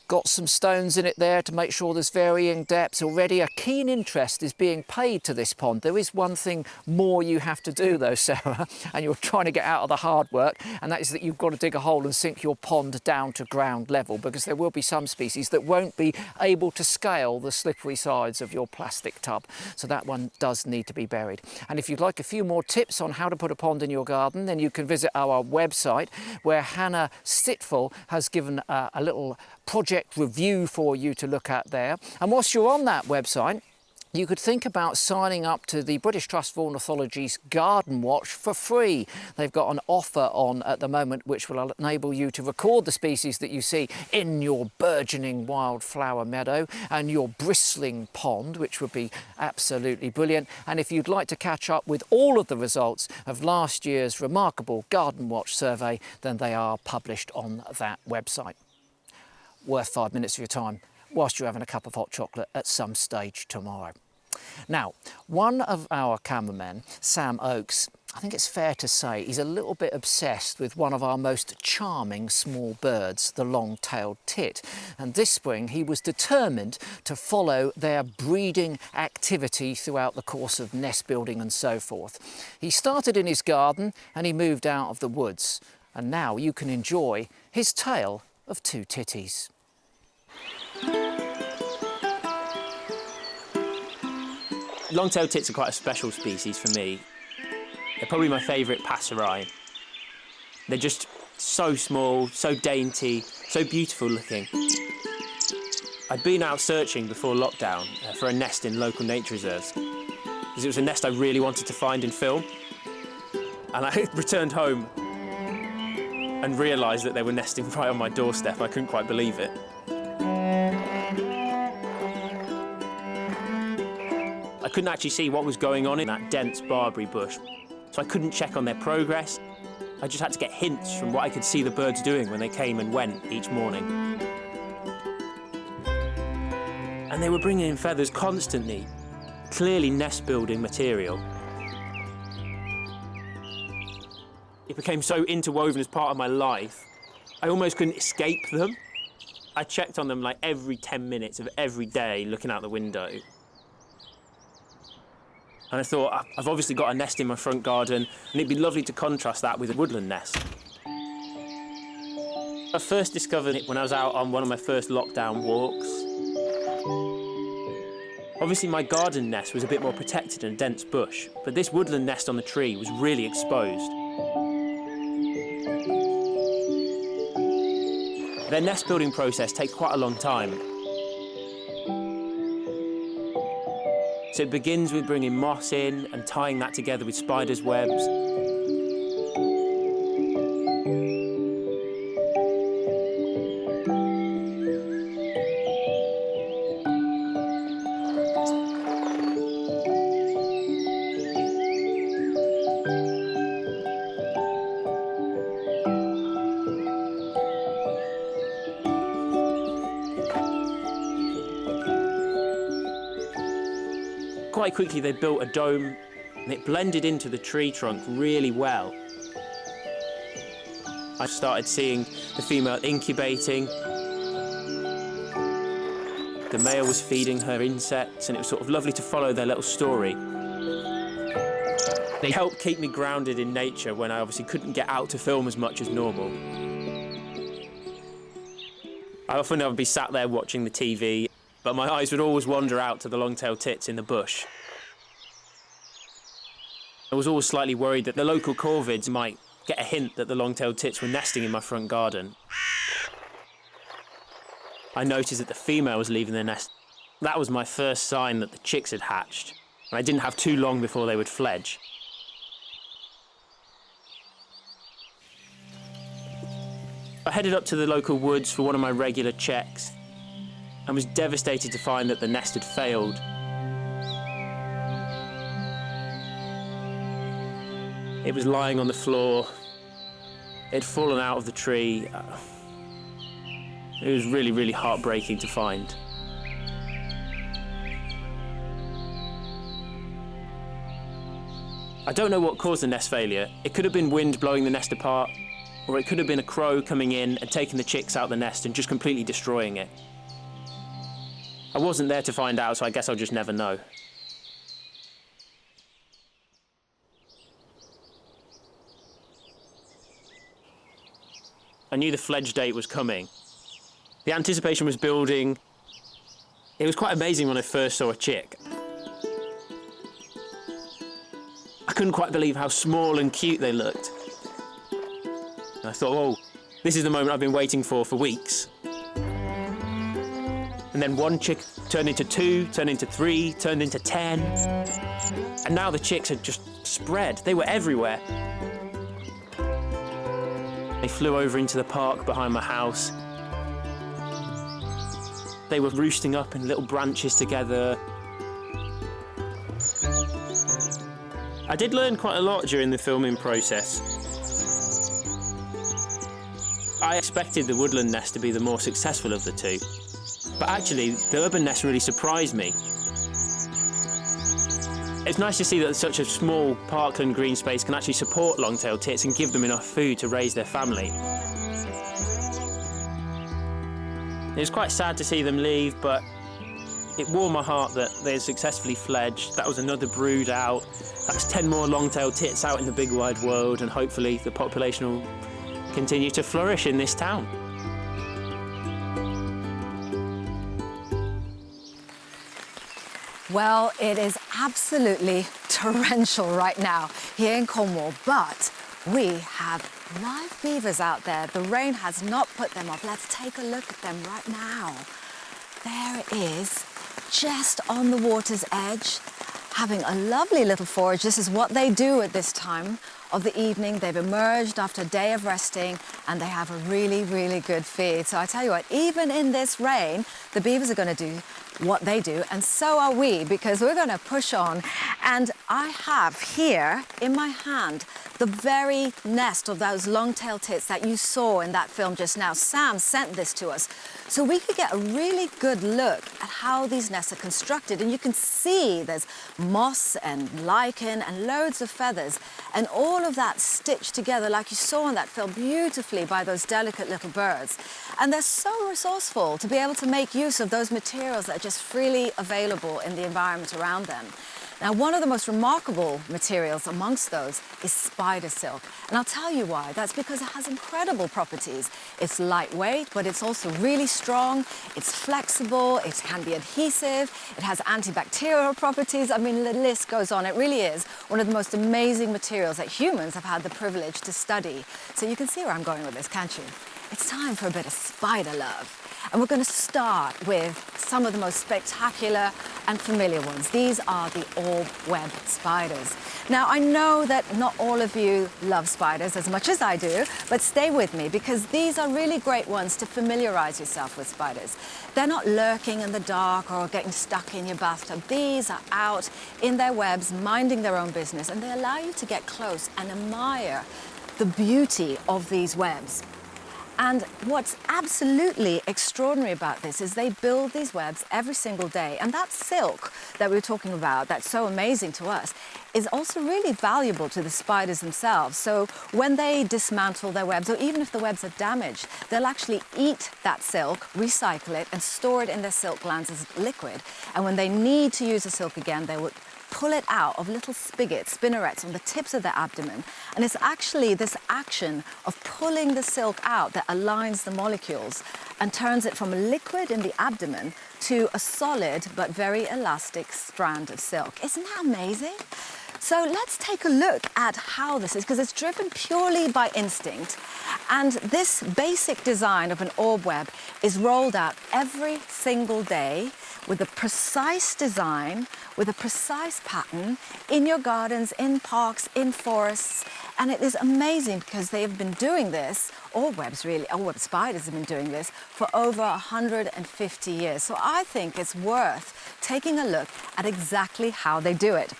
Got some stones in it there to make sure there's varying depths. Already a keen interest is being paid to this pond. There is one thing more you have to do though, Sarah, and you're trying to get out of the hard work, and that is that you've got to dig a hole and sink your pond down to ground level, because there will be some species that won't be able to scale the slippery sides of your plastic tub. So that one does need to be buried. And if you'd like a few more tips on how to put a pond in your garden, then you can visit our website, where Hannah Stitful has given a little project review for you to look at there. And whilst you're on that website, you could think about signing up to the British Trust for Ornithology's Garden Watch for free. They've got an offer on at the moment which will enable you to record the species that you see in your burgeoning wildflower meadow and your bristling pond, which would be absolutely brilliant. And if you'd like to catch up with all of the results of last year's remarkable Garden Watch survey, then they are published on that website. Worth 5 minutes of your time whilst you're having a cup of hot chocolate at some stage tomorrow. Now, one of our cameramen, Sam Oakes, I think it's fair to say he's a little bit obsessed with one of our most charming small birds, the long-tailed tit. And this spring he was determined to follow their breeding activity throughout the course of nest building and so forth. He started in his garden and he moved out of the woods. And now you can enjoy his tale of two titties. Long-tailed tits are quite a special species for me. They're probably my favourite passerine. They're just so small, so dainty, so beautiful looking. I'd been out searching before lockdown for a nest in local nature reserves, because it was a nest I really wanted to find in film. And I returned home and realised that they were nesting right on my doorstep. I couldn't quite believe it. I couldn't actually see what was going on in that dense barberry bush, so I couldn't check on their progress. I just had to get hints from what I could see the birds doing when they came and went each morning. And they were bringing in feathers constantly, clearly nest-building material. It became so interwoven as part of my life, I almost couldn't escape them. I checked on them like every 10 minutes of every day, looking out the window. And I thought, I've obviously got a nest in my front garden, and it'd be lovely to contrast that with a woodland nest. I first discovered it when I was out on one of my first lockdown walks. Obviously, my garden nest was a bit more protected in a dense bush, but this woodland nest on the tree was really exposed. Their nest building process takes quite a long time. So it begins with bringing moss in and tying that together with spiders' webs. Quite quickly they built a dome and it blended into the tree trunk really well. I started seeing the female incubating. The male was feeding her insects, and it was sort of lovely to follow their little story. They helped keep me grounded in nature when I obviously couldn't get out to film as much as normal. I often would be sat there watching the TV, but my eyes would always wander out to the long-tailed tits in the bush. I was always slightly worried that the local corvids might get a hint that the long-tailed tits were nesting in my front garden. I noticed that the female was leaving their nest. That was my first sign that the chicks had hatched, and I didn't have too long before they would fledge. I headed up to the local woods for one of my regular checks and was devastated to find that the nest had failed. It was lying on the floor. It had fallen out of the tree. It was really, really heartbreaking to find. I don't know what caused the nest failure. It could have been wind blowing the nest apart, or it could have been a crow coming in and taking the chicks out of the nest and just completely destroying it. I wasn't there to find out, so I guess I'll just never know. I knew the fledge date was coming. The anticipation was building. It was quite amazing when I first saw a chick. I couldn't quite believe how small and cute they looked. And I thought, oh, this is the moment I've been waiting for weeks. And then one chick turned into 2, turned into 3, turned into 10. And now the chicks had just spread. They were everywhere. They flew over into the park behind my house. They were roosting up in little branches together. I did learn quite a lot during the filming process. I expected the woodland nest to be the more successful of the two, but actually the urban nest really surprised me. It's nice to see that such a small parkland green space can actually support long-tailed tits and give them enough food to raise their family. It was quite sad to see them leave, but it warmed my heart that they had successfully fledged. That was another brood out. That's 10 more long-tailed tits out in the big wide world, and hopefully the population will continue to flourish in this town. Well, it is absolutely torrential right now here in Cornwall, but we have live beavers out there. The rain has not put them off. Let's take a look at them right now. There it is, just on the water's edge, having a lovely little forage. This is what they do at this time of the evening. They've emerged after a day of resting and they have a really, really good feed. So I tell you what, even in this rain, the beavers are going to do what they do, and so are we, because we're going to push on. And I have here in my hand the very nest of those long-tailed tits that you saw in that film just now. Sam sent this to us so we could get a really good look at how these nests are constructed. And you can see there's moss and lichen and loads of feathers, and all of that stitched together like you saw in that film beautifully by those delicate little birds. And they're so resourceful to be able to make use of those materials that are just freely available in the environment around them. Now, one of the most remarkable materials amongst those is spider silk. And I'll tell you why. That's because it has incredible properties. It's lightweight, but it's also really strong. It's flexible, it can be adhesive, it has antibacterial properties. I mean, the list goes on. It really is one of the most amazing materials that humans have had the privilege to study. So you can see where I'm going with this, can't you? It's time for a bit of spider love. And we're going to start with some of the most spectacular and familiar ones. These are the orb web spiders. Now, I know that not all of you love spiders as much as I do, but stay with me because these are really great ones to familiarize yourself with spiders. They're not lurking in the dark or getting stuck in your bathtub. These are out in their webs, minding their own business, and they allow you to get close and admire the beauty of these webs. And what's absolutely extraordinary about this is they build these webs every single day. And that silk that we were talking about, that's so amazing to us, is also really valuable to the spiders themselves. So when they dismantle their webs, or even if the webs are damaged, they'll actually eat that silk, recycle it, and store it in their silk glands as liquid. And when they need to use the silk again, they will pull it out of little spigots, spinnerets on the tips of their abdomen. And it's actually this action of pulling the silk out that aligns the molecules and turns it from a liquid in the abdomen to a solid but very elastic strand of silk. Isn't that amazing? So let's take a look at how this is, because it's driven purely by instinct. And this basic design of an orb web is rolled out every single day with a precise design, with a precise pattern, in your gardens, in parks, in forests, And it is amazing because they have been doing this, all web spiders have been doing this for over 150 years. So I think it's worth taking a look at exactly how they do it.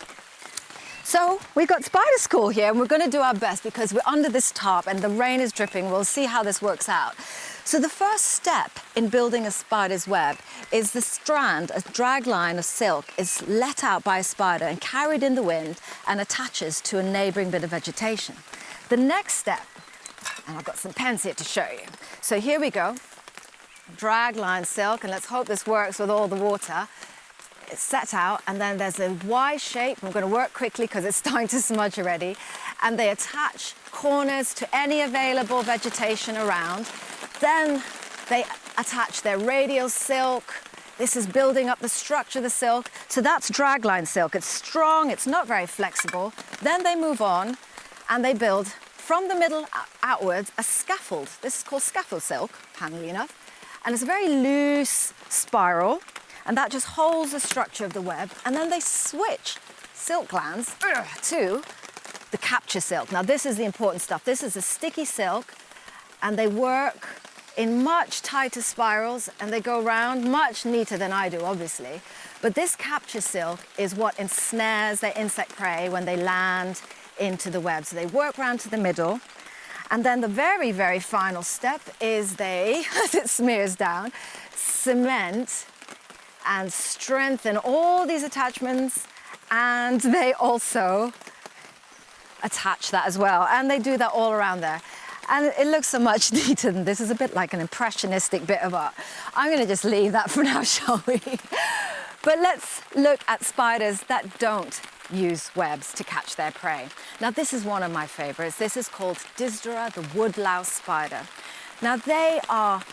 So we've got spider school here, and we're going to do our best because we're under this tarp and the rain is dripping. We'll see how this works out. So the first step in building a spider's web is the strand, a drag line of silk, is let out by a spider and carried in the wind and attaches to a neighbouring bit of vegetation. The next step, and I've got some pens here to show you. So here we go, drag line silk, and let's hope this works with all the water. It's set out, and then there's a Y shape. I'm going to work quickly because it's starting to smudge already. And they attach corners to any available vegetation around. Then they attach their radial silk. This is building up the structure of the silk. So that's dragline silk. It's strong, it's not very flexible. Then they move on and they build from the middle outwards a scaffold. This is called scaffold silk, handily enough. And it's a very loose spiral. And that just holds the structure of the web. And then they switch silk glands to the capture silk. Now this is the important stuff. This is a sticky silk, and they work in much tighter spirals, and they go around much neater than I do, obviously. But this capture silk is what ensnares their insect prey when they land into the web. So they work around to the middle. And then the very, very final step is they, as it smears down, cement and strengthen all these attachments, and they also attach that as well. And they do that all around there. And it looks so much neater than this. Is a bit like an impressionistic bit of art. I'm going to just leave that for now, shall we? But let's look at spiders that don't use webs to catch their prey. Now this is one of my favorites. This is called Dysdra, the woodlouse spider. Now they are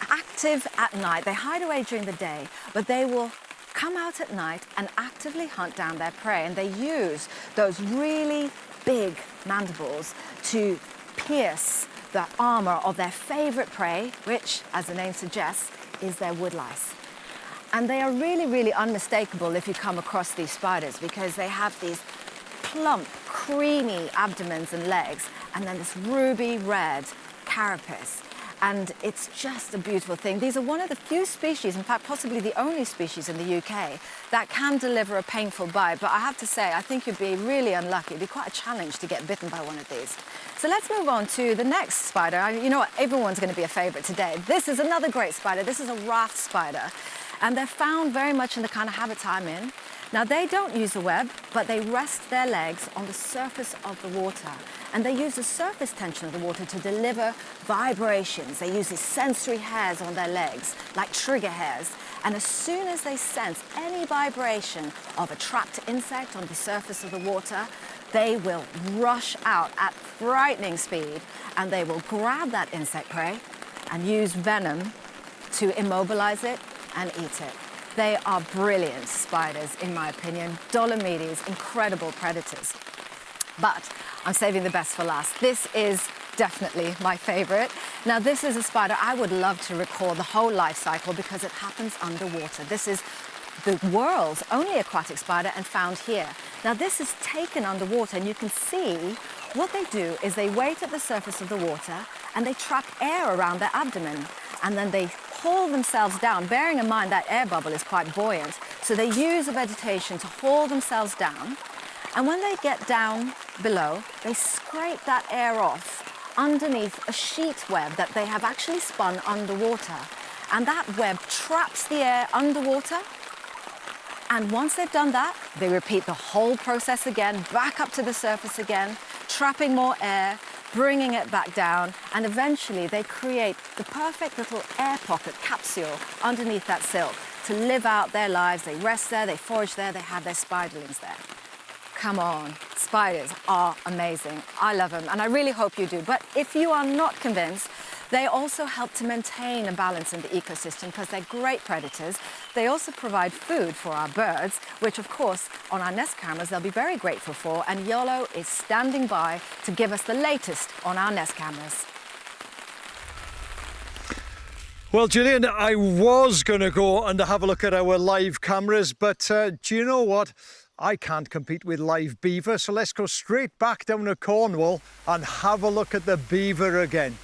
active at night. They hide away during the day, but they will come out at night and actively hunt down their prey. And they use those really big mandibles to pierce the armor of their favorite prey, which, as the name suggests, is their woodlice. And they are really, really unmistakable if you come across these spiders, because they have these plump, creamy abdomens and legs, and then this ruby red carapace. And it's just a beautiful thing. These are one of the few species, in fact, possibly the only species in the UK that can deliver a painful bite. But I have to say, I think you'd be really unlucky. It'd be quite a challenge to get bitten by one of these. So let's move on to the next spider. You know what? Everyone's going to be a favorite today. This is another great spider. This is a raft spider. And they're found very much in the kind of habitat I'm in. Now, they don't use a web, but they rest their legs on the surface of the water. And they use the surface tension of the water to deliver vibrations. They use these sensory hairs on their legs, like trigger hairs. And as soon as they sense any vibration of a trapped insect on the surface of the water, they will rush out at frightening speed, and they will grab that insect prey and use venom to immobilize it and eat it. They are brilliant spiders, in my opinion. Dolomedes, incredible predators. But I'm saving the best for last. This is definitely my favorite. Now, this is a spider I would love to record the whole life cycle because it happens underwater. This is the world's only aquatic spider and found here. Now, this is taken underwater, and you can see what they do is they wait at the surface of the water and they trap air around their abdomen, and then they haul themselves down, bearing in mind that air bubble is quite buoyant. So they use the vegetation to haul themselves down. And when they get down below, they scrape that air off underneath a sheet web that they have actually spun underwater. And that web traps the air underwater. And once they've done that, they repeat the whole process again, back up to the surface again, trapping more air, bringing it back down, and eventually they create the perfect little air pocket capsule underneath that silk to live out their lives. They rest there, they forage there, they have their spiderlings there. Come on, spiders are amazing. I love them, and I really hope you do. But if you are not convinced, they also help to maintain a balance in the ecosystem because they're great predators. They also provide food for our birds, which of course on our Nest cameras they'll be very grateful for, and Yolo is standing by to give us the latest on our Nest cameras. Well, Gillian, I was going to go and have a look at our live cameras, but do you know what? I can't compete with live beaver, so let's go straight back down to Cornwall and have a look at the beaver again.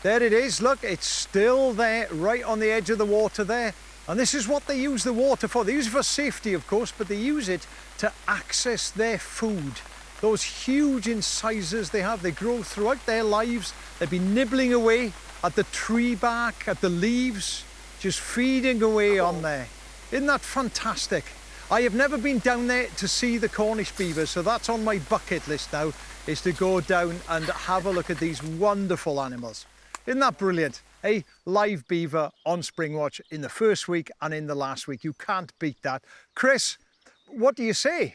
There it is, look, it's still there, right on the edge of the water there. And this is what they use the water for. They use it for safety, of course, but they use it to access their food. Those huge incisors they have, they grow throughout their lives. They've been nibbling away at the tree bark, at the leaves, just feeding away on there. Isn't that fantastic? I have never been down there to see the Cornish beaver, so that's on my bucket list now, is to go down and have a look at these wonderful animals. Isn't that brilliant? A live beaver on Springwatch in the first week and in the last week. You can't beat that. Chris, what do you say?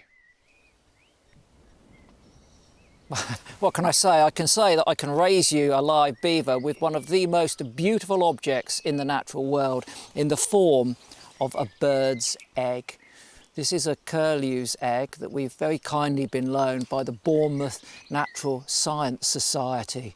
What can I say? I can say that I can raise you a live beaver with one of the most beautiful objects in the natural world in the form of a bird's egg. This is a curlew's egg that we've very kindly been loaned by the Bournemouth Natural Science Society.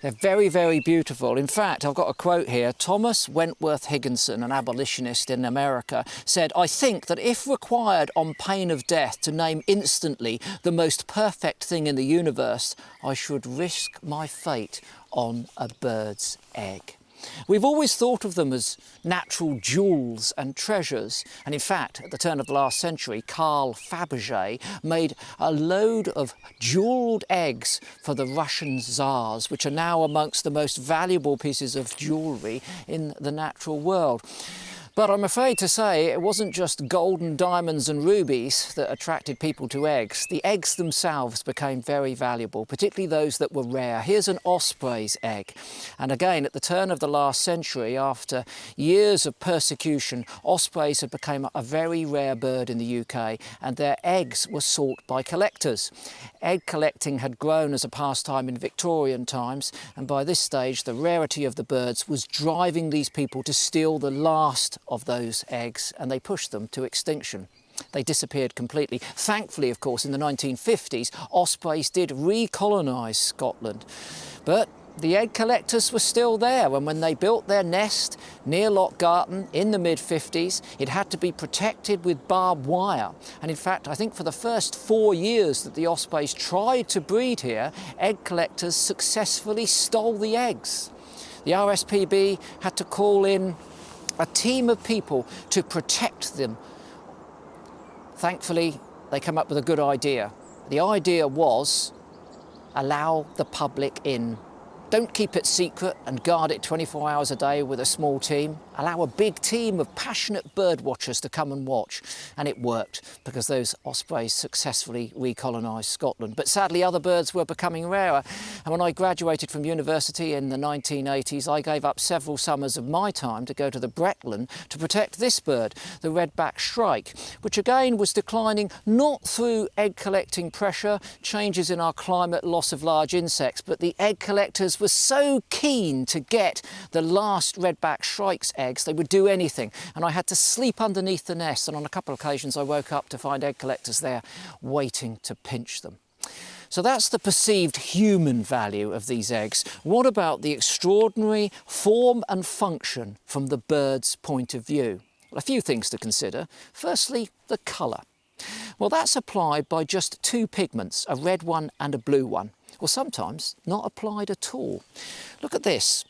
They're very, very beautiful. In fact, I've got a quote here. Thomas Wentworth Higginson, an abolitionist in America, said, "I think that if required on pain of death to name instantly the most perfect thing in the universe, I should risk my fate on a bird's egg." We've always thought of them as natural jewels and treasures. And in fact, at the turn of the last century, Carl Fabergé made a load of jewelled eggs for the Russian Tsars, which are now amongst the most valuable pieces of jewellery in the natural world. But I'm afraid to say it wasn't just golden diamonds and rubies that attracted people to eggs. The eggs themselves became very valuable, particularly those that were rare. Here's an osprey's egg. And again, at the turn of the last century, after years of persecution, ospreys had become a very rare bird in the UK, and their eggs were sought by collectors. Egg collecting had grown as a pastime in Victorian times, and by this stage, the rarity of the birds was driving these people to steal the last of those eggs, and they pushed them to extinction. They disappeared completely. Thankfully, of course, in the 1950s, ospreys did recolonise Scotland. But the egg collectors were still there, and when they built their nest near Loch Garten in the mid-50s, it had to be protected with barbed wire. And in fact, I think for the first 4 years that the ospreys tried to breed here, egg collectors successfully stole the eggs. The RSPB had to call in a team of people to protect them. Thankfully, they came up with a good idea. The idea was allow the public in. Don't keep it secret and guard it 24 hours a day with a small team. Allow a big team of passionate bird watchers to come and watch. And it worked, because those ospreys successfully recolonised Scotland. But sadly, other birds were becoming rarer. And when I graduated from university in the 1980s, I gave up several summers of my time to go to the Breclan to protect this bird, the red-backed shrike, which again was declining not through egg collecting pressure, changes in our climate, loss of large insects, but the egg collectors were so keen to get the last red-backed shrike's eggs, they would do anything. And I had to sleep underneath the nest, and on a couple of occasions I woke up to find egg collectors there waiting to pinch them. So that's the perceived human value of these eggs. What about the extraordinary form and function from the bird's point of view? Well, a few things to consider. Firstly, the colour. Well, that's applied by just two pigments, a red one and a blue one. Or sometimes not applied at all. Look at this.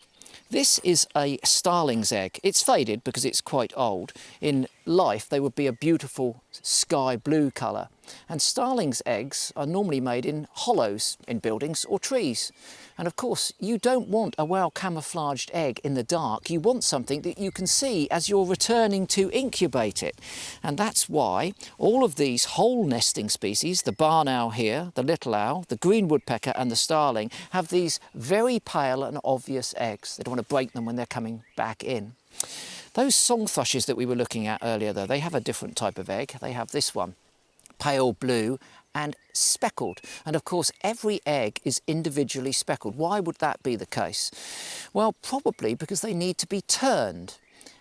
This is a starling's egg. It's faded because it's quite old. In life, they would be a beautiful sky blue colour. And starling's eggs are normally made in hollows in buildings or trees. And of course, you don't want a well-camouflaged egg in the dark. You want something that you can see as you're returning to incubate it. And that's why all of these hole nesting species, the barn owl here, the little owl, the green woodpecker and the starling, have these very pale and obvious eggs. They don't want to break them when they're coming back in. Those song thrushes that we were looking at earlier, though, they have a different type of egg. They have this one, pale blue and speckled. And of course, every egg is individually speckled. Why would that be the case? Well, probably because they need to be turned.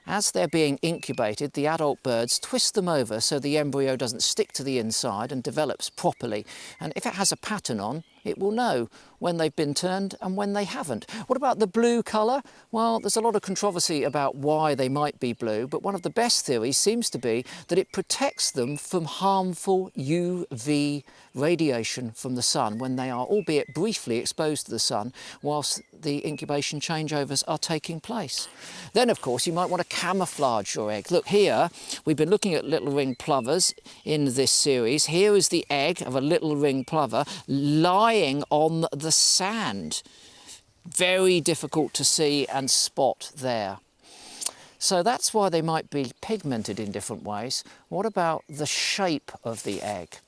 As they're being incubated, the adult birds twist them over so the embryo doesn't stick to the inside and develops properly. And if it has a pattern on, it will know when they've been turned and when they haven't. What about the blue colour? Well, there's a lot of controversy about why they might be blue, but one of the best theories seems to be that it protects them from harmful UV radiation from the sun when they are, albeit briefly, exposed to the sun whilst the incubation changeovers are taking place. Then, of course, you might want to camouflage your egg. Look here, we've been looking at little ring plovers in this series. Here is the egg of a little ring plover lying on the sand. Very difficult to see and spot there. So that's why they might be pigmented in different ways. What about the shape of the egg?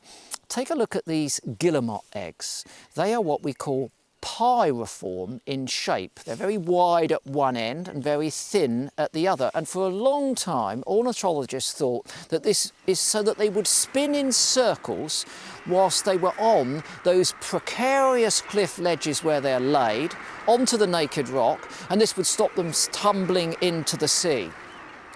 Take a look at these guillemot eggs. They are what we call pyriform in shape. They're very wide at one end and very thin at the other. And for a long time, ornithologists thought that this is so that they would spin in circles whilst they were on those precarious cliff ledges where they're laid, onto the naked rock, and this would stop them tumbling into the sea.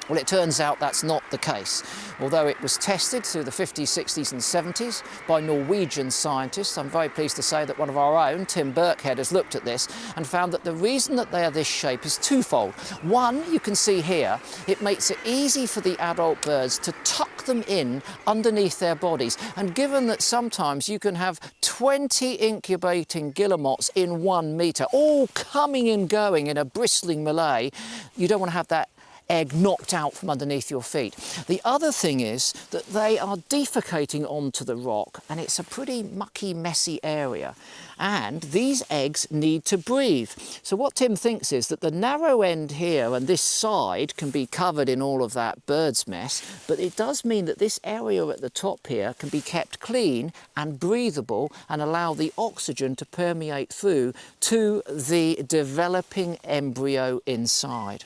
Well, it turns out that's not the case. Although it was tested through the 50s, 60s and 70s by Norwegian scientists, I'm very pleased to say that one of our own, Tim Birkhead, has looked at this and found that the reason that they are this shape is twofold. One, you can see here, it makes it easy for the adult birds to tuck them in underneath their bodies. And given that sometimes you can have 20 incubating guillemots in 1 metre, all coming and going in a bristling melee, you don't want to have that egg knocked out from underneath your feet. The other thing is that they are defecating onto the rock, and it's a pretty mucky, messy area. And these eggs need to breathe. So what Tim thinks is that the narrow end here and this side can be covered in all of that bird's mess, but it does mean that this area at the top here can be kept clean and breathable and allow the oxygen to permeate through to the developing embryo inside.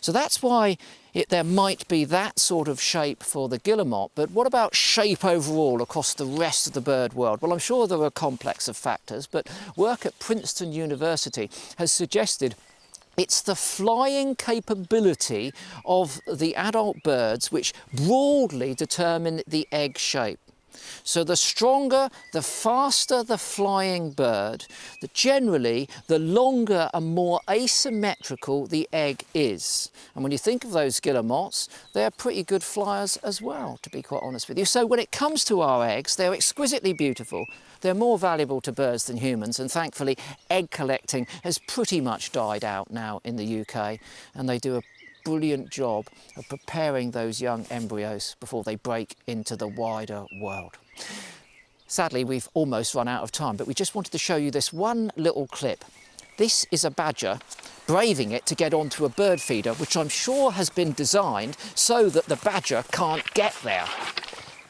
So that's why there might be that sort of shape for the guillemot, but what about shape overall across the rest of the bird world? Well, I'm sure there are a complex of factors, but work at Princeton University has suggested it's the flying capability of the adult birds which broadly determine the egg shape. So the stronger, the faster the flying bird, generally the longer and more asymmetrical the egg is. And when you think of those guillemots, they're pretty good flyers as well, to be quite honest with you. So when it comes to our eggs, they're exquisitely beautiful. They're more valuable to birds than humans, and thankfully egg collecting has pretty much died out now in the UK, and they do a brilliant job of preparing those young embryos before they break into the wider world. Sadly, we've almost run out of time, but we just wanted to show you this one little clip. This is a badger braving it to get onto a bird feeder, which I'm sure has been designed so that the badger can't get there.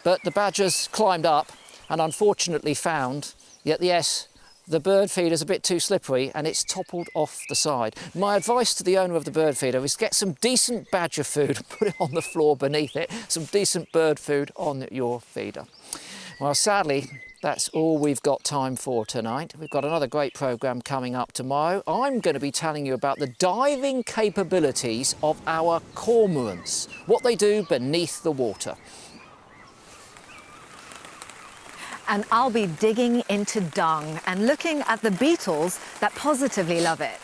But the badger's climbed up and unfortunately found, yes, the bird feeder's a bit too slippery and it's toppled off the side. My advice to the owner of the bird feeder is get some decent badger food and put it on the floor beneath it, some decent bird food on your feeder. Well, sadly, that's all we've got time for tonight. We've got another great programme coming up tomorrow. I'm going to be telling you about the diving capabilities of our cormorants, what they do beneath the water. And I'll be digging into dung and looking at the beetles that positively love it.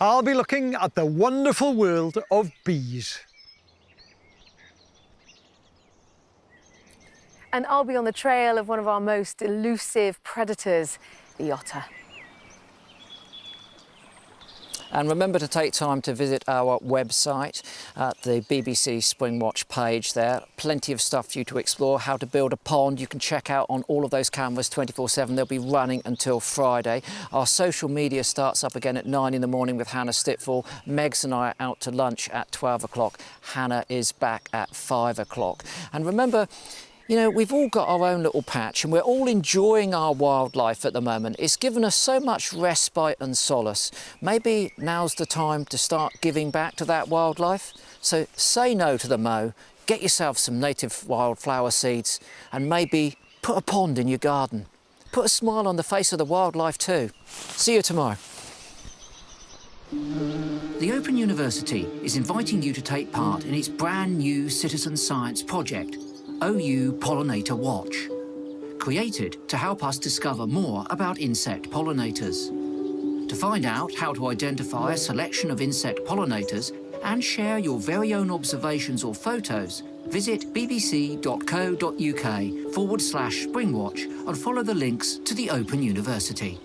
I'll be looking at the wonderful world of bees. And I'll be on the trail of one of our most elusive predators, the otter. And remember to take time to visit our website at the BBC Springwatch page there. Plenty of stuff for you to explore, how to build a pond. You can check out on all of those cameras 24/7. They'll be running until Friday. Our social media starts up again at 9 in the morning with Hannah Stitfall. Megs and I are out to lunch at 12 o'clock. Hannah is back at 5 o'clock. And remember, you know, we've all got our own little patch and we're all enjoying our wildlife at the moment. It's given us so much respite and solace. Maybe now's the time to start giving back to that wildlife. So say no to the mow, get yourself some native wildflower seeds and maybe put a pond in your garden. Put a smile on the face of the wildlife too. See you tomorrow. The Open University is inviting you to take part in its brand new citizen science project, OU Pollinator Watch. created to help us discover more about insect pollinators. To find out how to identify a selection of insect pollinators and share your very own observations or photos, visit bbc.co.uk/Springwatch and follow the links to the Open University.